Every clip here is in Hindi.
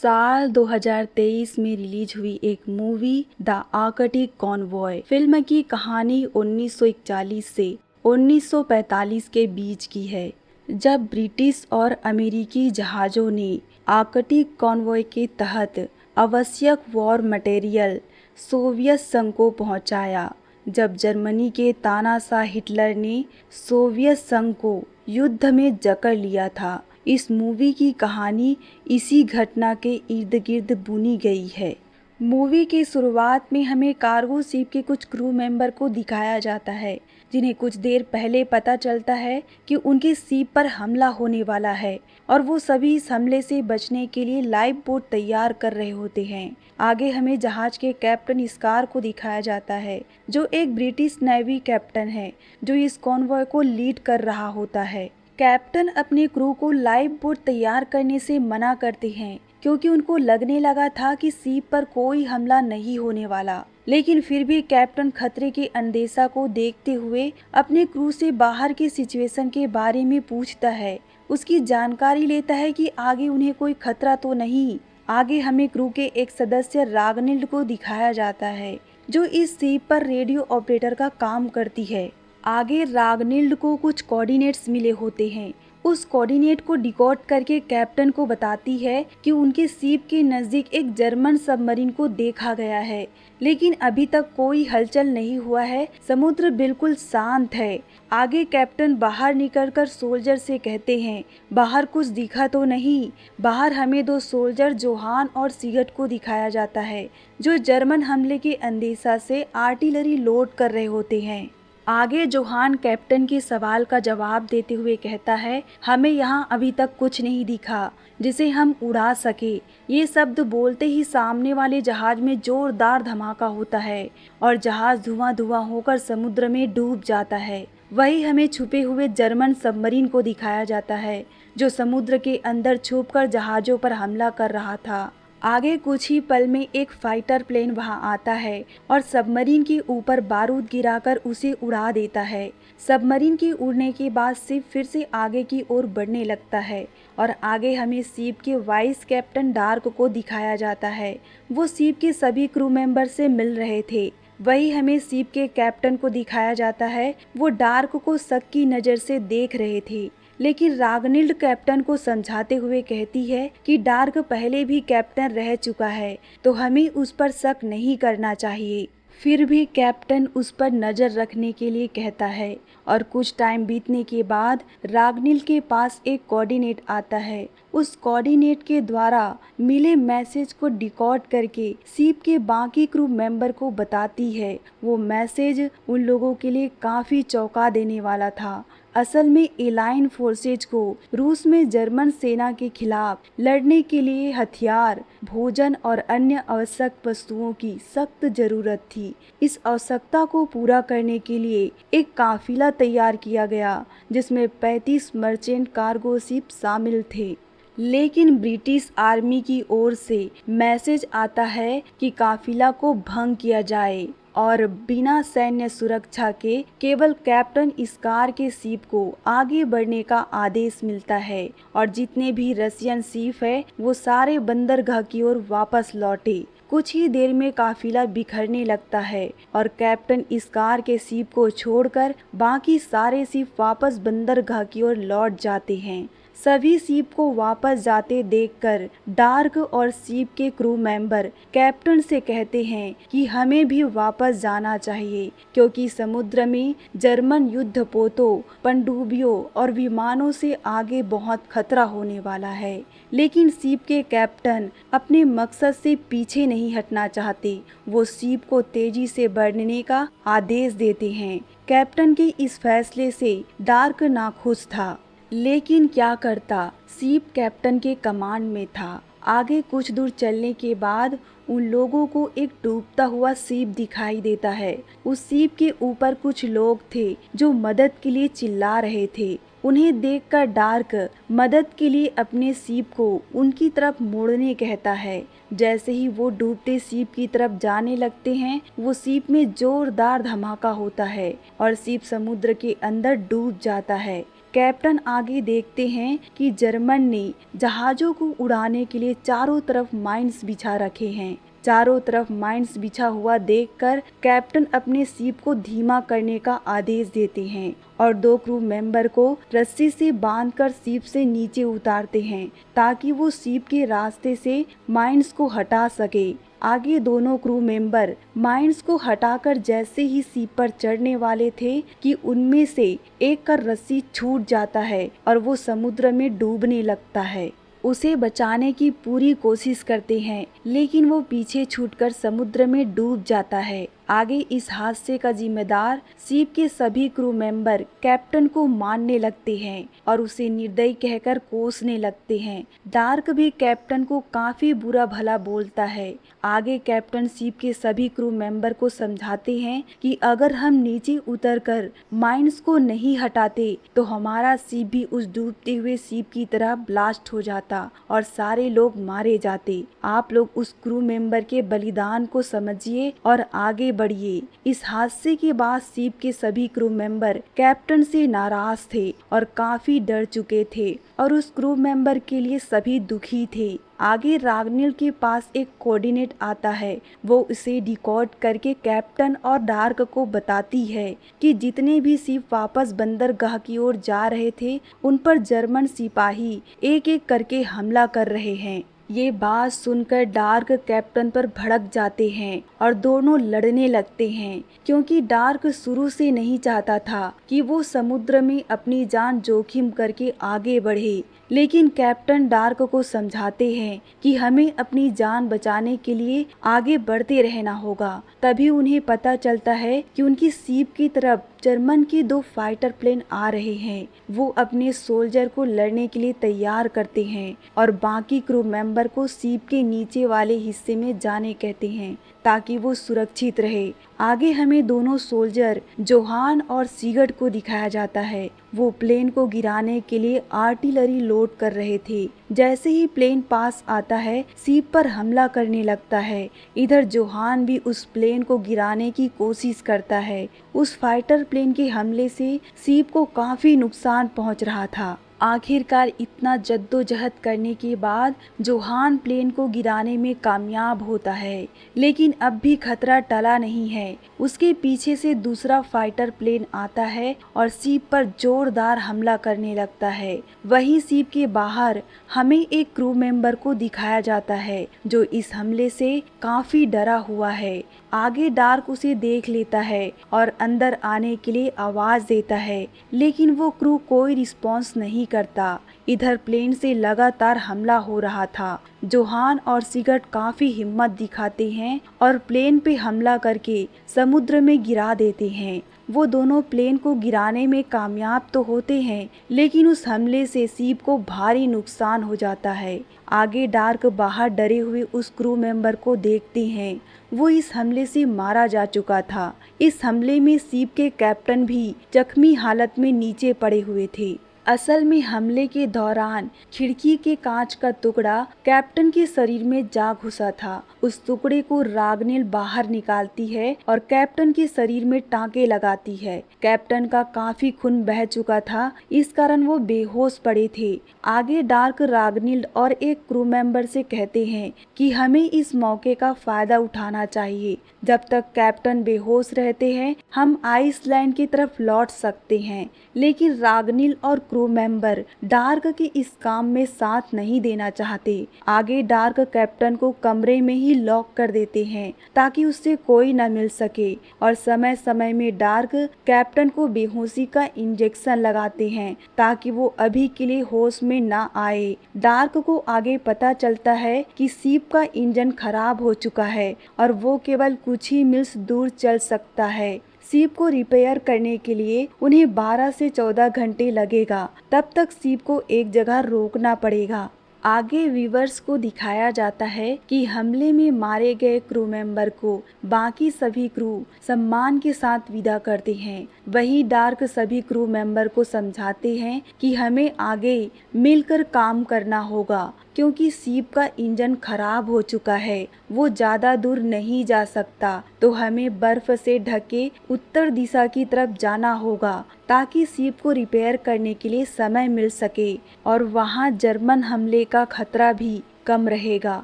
साल 2023 में रिलीज हुई एक movie the Arctic convoy film की कहानी 1941 से 1945 के बीच की है, जब ब्रिटिश और अमेरिकी जहाज़ों ने आर्कटिक कॉन्वॉय के तहत आवश्यक वॉर मटेरियल सोवियत संघ को पहुंचाया। जब जर्मनी के तानाशाह हिटलर ने सोवियत संघ को युद्ध में जकड़ लिया था। इस मूवी की कहानी इसी घटना के इर्द गिर्द बुनी गई है। मूवी की शुरुआत में हमें कार्गो शिप के कुछ क्रू मेंबर को दिखाया जाता है, जिन्हें कुछ देर पहले पता चलता है कि उनकी शिप पर हमला होने वाला है और वो सभी इस हमले से बचने के लिए लाइफ बोट तैयार कर रहे होते हैं। आगे हमें जहाज के कैप्टन स्कार को दिखाया जाता है, जो एक ब्रिटिश नेवी कैप्टन है, जो इस कॉन्वॉय को लीड कर रहा होता है। कैप्टन अपने क्रू को लाइफ बोट तैयार करने से मना करते हैं, क्योंकि उनको लगने लगा था कि शिप पर कोई हमला नहीं होने वाला। लेकिन फिर भी कैप्टन खतरे के अंदेशा को देखते हुए अपने क्रू से बाहर की सिचुएशन के बारे में पूछता है। उसकी जानकारी लेता है कि आगे उन्हें कोई खतरा तो नहीं। आगे हमें क्रू के एक सदस्य रागनिल्ड को दिखाया जाता है, जो इस शिप पर रेडियो ऑपरेटर का काम करती है। आगे रागनिल्ड को कुछ कोऑर्डिनेट्स मिले होते हैं। उस कोऑर्डिनेट को डिकोड करके कैप्टन को बताती है कि उनके शिप के नज़दीक एक जर्मन सबमरीन को देखा गया है, लेकिन अभी तक कोई हलचल नहीं हुआ है। समुद्र बिल्कुल शांत है। आगे कैप्टन बाहर निकलकर सोल्जर से कहते हैं, बाहर कुछ दिखा तो नहीं। बाहर हमें दो सोल्जर जोहान और सिगट को दिखाया जाता है, जो जर्मन हमले के अंदेशा से आर्टिलरी लोड कर रहे होते हैं। आगे जोहान कैप्टन के सवाल का जवाब देते हुए कहता है, हमें यहाँ अभी तक कुछ नहीं दिखा जिसे हम उड़ा सके। ये शब्द बोलते ही सामने वाले जहाज में जोरदार धमाका होता है और जहाज धुआं धुआं होकर समुद्र में डूब जाता है। वही हमें छुपे हुए जर्मन सबमरीन को दिखाया जाता है, जो समुद्र के अंदर छुपकर जहाज़ों पर हमला कर रहा था। आगे कुछ ही पल में एक फाइटर प्लेन वहां आता है और सबमरीन के ऊपर बारूद गिराकर उसे उड़ा देता है। सबमरीन के उड़ने के बाद शिप फिर से आगे की ओर बढ़ने लगता है और आगे हमें शिप के वाइस कैप्टन डार्क को दिखाया जाता है। वो शिप के सभी क्रू मेंबर से मिल रहे थे। वही हमें शिप के कैप्टन को दिखाया जाता है। वो डार्क को शक की नज़र से देख रहे थे, लेकिन रागनिल्ड कैप्टन को समझाते हुए कहती है कि डार्क पहले भी कैप्टन रह चुका है, तो हमें उस पर शक नहीं करना चाहिए। फिर भी कैप्टन उस पर नज़र रखने के लिए कहता है और कुछ टाइम बीतने के बाद रागनिल्ड के पास एक कोऑर्डिनेट आता है। उस कोऑर्डिनेट के द्वारा मिले मैसेज को डिकोड करके शिप के बाकी क्रू मेंबर को बताती है। वो मैसेज उन लोगों के लिए काफ़ी चौंका देने वाला था। असल में एलाइन फोर्सेज को रूस में जर्मन सेना के खिलाफ लड़ने के लिए हथियार, भोजन और अन्य आवश्यक वस्तुओं की सख्त जरूरत थी। इस आवश्यकता को पूरा करने के लिए एक काफिला तैयार किया गया, जिसमें 35 मर्चेंट कार्गो शिप शामिल थे। लेकिन ब्रिटिश आर्मी की ओर से मैसेज आता है कि काफिला को भंग किया जाए और बिना सैन्य सुरक्षा के केवल कैप्टन स्कार के शिप को आगे बढ़ने का आदेश मिलता है और जितने भी रशियन शिप है वो सारे बंदरगाह की ओर वापस लौटे। कुछ ही देर में काफिला बिखरने लगता है और कैप्टन स्कार के शिप को छोड़कर बाकी सारे शिप वापस बंदरगाह की ओर लौट जाते हैं। सभी शिप को वापस जाते देखकर डार्क और शिप के क्रू मेंबर कैप्टन से कहते हैं कि हमें भी वापस जाना चाहिए, क्योंकि समुद्र में जर्मन युद्धपोतों, पनडुब्बियों और विमानों से आगे बहुत खतरा होने वाला है। लेकिन शिप के कैप्टन अपने मकसद से पीछे नहीं हटना चाहते। वो शिप को तेजी से बढ़ने का आदेश देते हैं। कैप्टन के इस फैसले से डार्क नाखुश था, लेकिन क्या करता, शिप कैप्टन के कमांड में था। आगे कुछ दूर चलने के बाद उन लोगों को एक डूबता हुआ शिप दिखाई देता है। उस शिप के ऊपर कुछ लोग थे जो मदद के लिए चिल्ला रहे थे। उन्हें देखकर डार्क मदद के लिए अपने शिप को उनकी तरफ मोड़ने कहता है। जैसे ही वो डूबते शिप की तरफ जाने लगते हैं, वो शिप में जोरदार धमाका होता है और शिप समुद्र के अंदर डूब जाता है। कैप्टन आगे देखते हैं कि जर्मन ने जहाज़ों को उड़ाने के लिए चारों तरफ माइन्स बिछा रखे हैं। चारों तरफ माइन्स बिछा हुआ देखकर कैप्टन अपने शिप को धीमा करने का आदेश देते हैं और 2 क्रू मेंबर को रस्सी से बांधकर शिप से नीचे उतारते हैं ताकि वो शिप के रास्ते से माइन्स को हटा सके। आगे दोनों क्रू मेंबर माइन्स को हटाकर जैसे ही शिप पर चढ़ने वाले थे कि उनमें से एक का रस्सी छूट जाता है और वो समुद्र में डूबने लगता है। उसे बचाने की पूरी कोशिश करते हैं लेकिन वो पीछे छूटकर समुद्र में डूब जाता है। आगे इस हादसे का जिम्मेदार शिप के सभी क्रू मेंबर कैप्टन को मारने लगते हैं और उसे निर्दयी कहकर कोसने लगते हैं। डार्क भी कैप्टन को काफी बुरा भला बोलता है। आगे कैप्टन शिप के सभी क्रू मेंबर को समझाते हैं कि अगर हम नीचे उतरकर माइन्स को नहीं हटाते तो हमारा शिप भी उस डूबते हुए शिप की तरह ब्लास्ट हो जाता और सारे लोग मारे जाते। आप लोग उस क्रू मेंबर के बलिदान को समझिए और आगे बढ़िए। इस हादसे के बाद शिप के सभी क्रू मेंबर कैप्टन से नाराज थे और काफी डर चुके थे और उस क्रू मेंबर के लिए सभी दुखी थे। आगे रागनिल के पास एक कोऑर्डिनेट आता है। वो उसे डिकोड करके कैप्टन और डार्क को बताती है कि जितने भी शिप वापस बंदरगाह की ओर जा रहे थे उन पर जर्मन सिपाही एक एक करके हमला कर रहे हैं। ये बात सुनकर डार्क कैप्टन पर भड़क जाते हैं और दोनों लड़ने लगते हैं क्योंकि डार्क शुरू से नहीं चाहता था कि वो समुद्र में अपनी जान जोखिम करके आगे बढ़े। लेकिन कैप्टन डार्क को समझाते हैं कि हमें अपनी जान बचाने के लिए आगे बढ़ते रहना होगा। तभी उन्हें पता चलता है कि उनकी शिप की तरफ जर्मन के 2 फाइटर प्लेन आ रहे हैं। वो अपने सोल्जर को लड़ने के लिए तैयार करते हैं और बाकी क्रू मेंबर को शिप के नीचे वाले हिस्से में जाने कहते हैं ताकि वो सुरक्षित रहे। आगे हमें दोनों सोल्जर जोहान और सिगर्ट को दिखाया जाता है। वो प्लेन को गिराने के लिए आर्टिलरी लोड कर रहे थे। जैसे ही प्लेन पास आता है शिप पर हमला करने लगता है। इधर जोहान भी उस प्लेन को गिराने की कोशिश करता है। उस फाइटर प्लेन के हमले से शिप को काफी नुकसान पहुंच रहा था। आखिरकार इतना जद्दोजहद करने के बाद जोहान प्लेन को गिराने में कामयाब होता है, लेकिन अब भी खतरा टला नहीं है। उसके पीछे से दूसरा फाइटर प्लेन आता है और शिप पर जोरदार हमला करने लगता है। वहीं शिप के बाहर हमें एक क्रू मेंबर को दिखाया जाता है जो इस हमले से काफी डरा हुआ है। आगे डार्क उसे देख लेता है और अंदर आने के लिए आवाज देता है, लेकिन वो क्रू कोई रिस्पॉन्स नहीं करता। इधर प्लेन से लगातार हमला हो रहा था। जोहान और सिगर्ट काफी हिम्मत दिखाते हैं और प्लेन पे हमला करके समुद्र में गिरा देते हैं। वो दोनों प्लेन को गिराने में कामयाब तो होते हैं, लेकिन उस हमले से शिप को भारी नुकसान हो जाता है। आगे डार्क बाहर डरे हुए उस क्रू मेंबर को देखते हैं। वो इस हमले से मारा जा चुका था। इस हमले में शिप के कैप्टन भी जख्मी हालत में नीचे पड़े हुए थे। असल में हमले के दौरान खिड़की के कांच का टुकड़ा कैप्टन के शरीर में जा घुसा था। उस टुकड़े को रागनिल बाहर निकालती है और कैप्टन के शरीर में टांके लगाती है। कैप्टन का काफी खून बह चुका था, इस कारण वो बेहोश पड़े थे। आगे डार्क रागनिल और एक क्रू मेंबर से कहते हैं कि हमें इस मौके का फायदा उठाना चाहिए। जब तक कैप्टन बेहोश रहते हैं हम आइसलैंड की तरफ लौट सकते हैं, लेकिन रागनिल और क्रू मेंबर डार्क के इस काम में साथ नहीं देना चाहते। आगे डार्क कैप्टन को कमरे में ही लॉक कर देते हैं ताकि उससे कोई न मिल सके और समय समय में डार्क कैप्टन को बेहोशी का इंजेक्शन लगाते हैं ताकि वो अभी के लिए होश में ना आए। डार्क को आगे पता चलता है कि शिप का इंजन खराब हो चुका है और वो केवल कुछ ही मील्स दूर चल सकता है। शिप को रिपेयर करने के लिए उन्हें 12 से 14 घंटे लगेगा। तब तक शिप को एक जगह रोकना पड़ेगा। आगे व्यूअर्स को दिखाया जाता है कि हमले में मारे गए क्रू मेंबर को बाकी सभी क्रू सम्मान के साथ विदा करते हैं। वही डार्क सभी क्रू मेंबर को समझाते हैं कि हमें आगे मिलकर काम करना होगा। क्योंकि सीप का इंजन खराब हो चुका है, वो ज्यादा दूर नहीं जा सकता, तो हमें बर्फ से ढके उत्तर दिशा की तरफ जाना होगा ताकि सीप को रिपेयर करने के लिए समय मिल सके और वहाँ जर्मन हमले का खतरा भी कम रहेगा।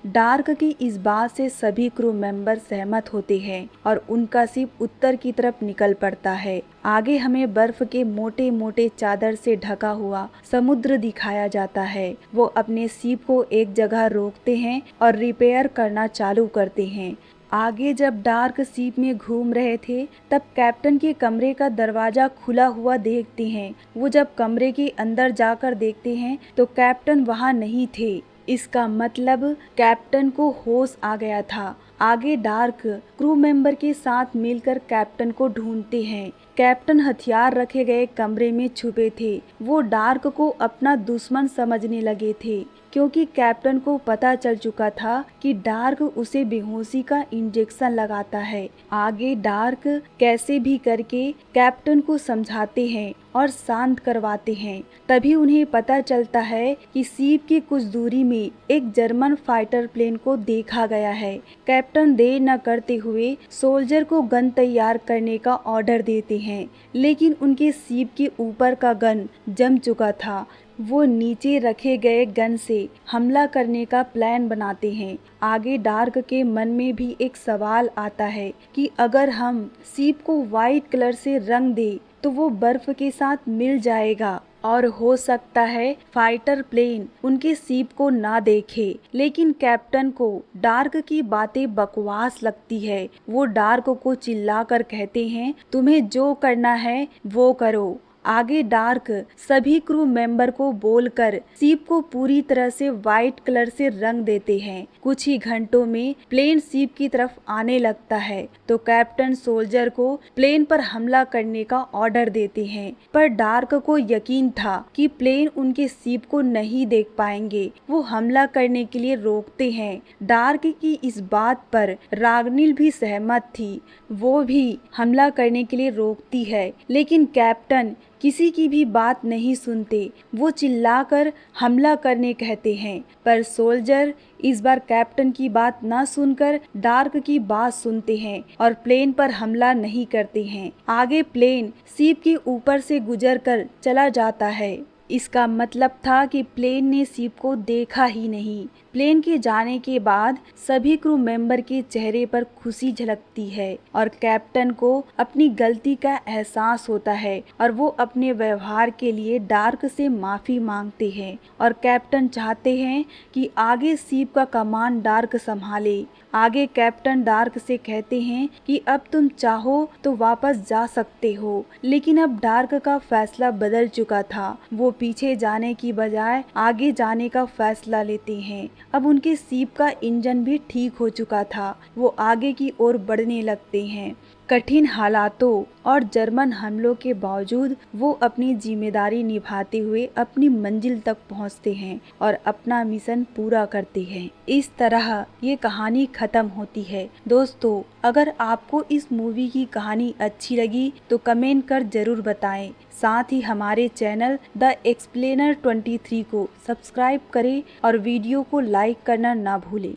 डार्क की इस बात से सभी क्रू मेंबर सहमत होते हैं और उनका शिप उत्तर की तरफ निकल पड़ता है। आगे हमें बर्फ के मोटे मोटे चादर से ढका हुआ समुद्र दिखाया जाता है। वो अपने शिप को एक जगह रोकते हैं और रिपेयर करना चालू करते हैं। आगे जब डार्क शिप में घूम रहे थे तब कैप्टन के कमरे का दरवाजा खुला हुआ देखते हैं। वो जब कमरे के अंदर जाकर देखते हैं तो कैप्टन वहाँ नहीं थे। इसका मतलब कैप्टन को होश आ गया था। आगे डार्क क्रू मेंबर के साथ मिलकर कैप्टन को ढूंढते हैं। कैप्टन हथियार रखे गए कमरे में छुपे थे। वो डार्क को अपना दुश्मन समझने लगे थे क्योंकि कैप्टन को पता चल चुका था कि डार्क उसे बेहोशी का इंजेक्शन लगाता है। आगे डार्क कैसे भी करके कैप्टन को समझाते हैं और शांत करवाते हैं। तभी उन्हें पता चलता है कि सीप की कुछ दूरी में एक जर्मन फाइटर प्लेन को देखा गया है। कैप्टन देर न करते हुए सोल्जर को गन तैयार करने का ऑर्डर देते हैं, लेकिन उनके सीप के ऊपर का गन जम चुका था। वो नीचे रखे गए गन से हमला करने का प्लान बनाते हैं। आगे डार्क के मन में भी एक सवाल आता है कि अगर हम सीप को वाइट कलर से रंग दे तो वो बर्फ के साथ मिल जाएगा और हो सकता है फाइटर प्लेन उनके सीप को ना देखे। लेकिन कैप्टन को डार्क की बातें बकवास लगती है। वो डार्क को चिल्लाकर कहते हैं, तुम्हें जो करना है वो करो। आगे डार्क सभी क्रू मेंबर को बोलकर सीप को पूरी तरह से वाइट कलर से रंग देते हैं। कुछ ही घंटों में प्लेन सीप की तरफ आने लगता है तो कैप्टन सोल्जर को प्लेन पर हमला करने का ऑर्डर देते हैं, पर डार्क को यकीन था कि प्लेन उनके सीप को नहीं देख पाएंगे। वो हमला करने के लिए रोकते हैं। डार्क की इस बात पर रागनिल भी सहमत थी। वो भी हमला करने के लिए रोकती है, लेकिन कैप्टन किसी की भी बात नहीं सुनते। वो चिल्लाकर हमला करने कहते हैं, पर सोल्जर इस बार कैप्टन की बात न सुनकर डार्क की बात सुनते हैं और प्लेन पर हमला नहीं करते हैं। आगे प्लेन सीप के ऊपर से गुजरकर चला जाता है। इसका मतलब था कि प्लेन ने सीप को देखा ही नहीं। प्लेन के जाने के बाद सभी क्रू मेंबर के चेहरे पर खुशी झलकती है और कैप्टन को अपनी गलती का एहसास होता है और वो अपने व्यवहार के लिए डार्क से माफी मांगते हैं और कैप्टन चाहते हैं कि आगे सीप का कमान डार्क संभाले। आगे कैप्टन डार्क से कहते हैं कि अब तुम चाहो तो वापस जा सकते हो, लेकिन अब डार्क का फैसला बदल चुका था। वो पीछे जाने की बजाय आगे जाने का फैसला लेते हैं। अब उनके सीप का इंजन भी ठीक हो चुका था। वो आगे की ओर बढ़ने लगते हैं। कठिन हालातों और जर्मन हमलों के बावजूद वो अपनी जिम्मेदारी निभाते हुए अपनी मंजिल तक पहुंचते हैं और अपना मिशन पूरा करते हैं। इस तरह ये कहानी खत्म होती है। दोस्तों, अगर आपको इस मूवी की कहानी अच्छी लगी तो कमेंट कर जरूर बताएं। साथ ही हमारे चैनल द एक्सप्लेनर 23 को सब्सक्राइब करें और वीडियो को लाइक करना ना भूलें।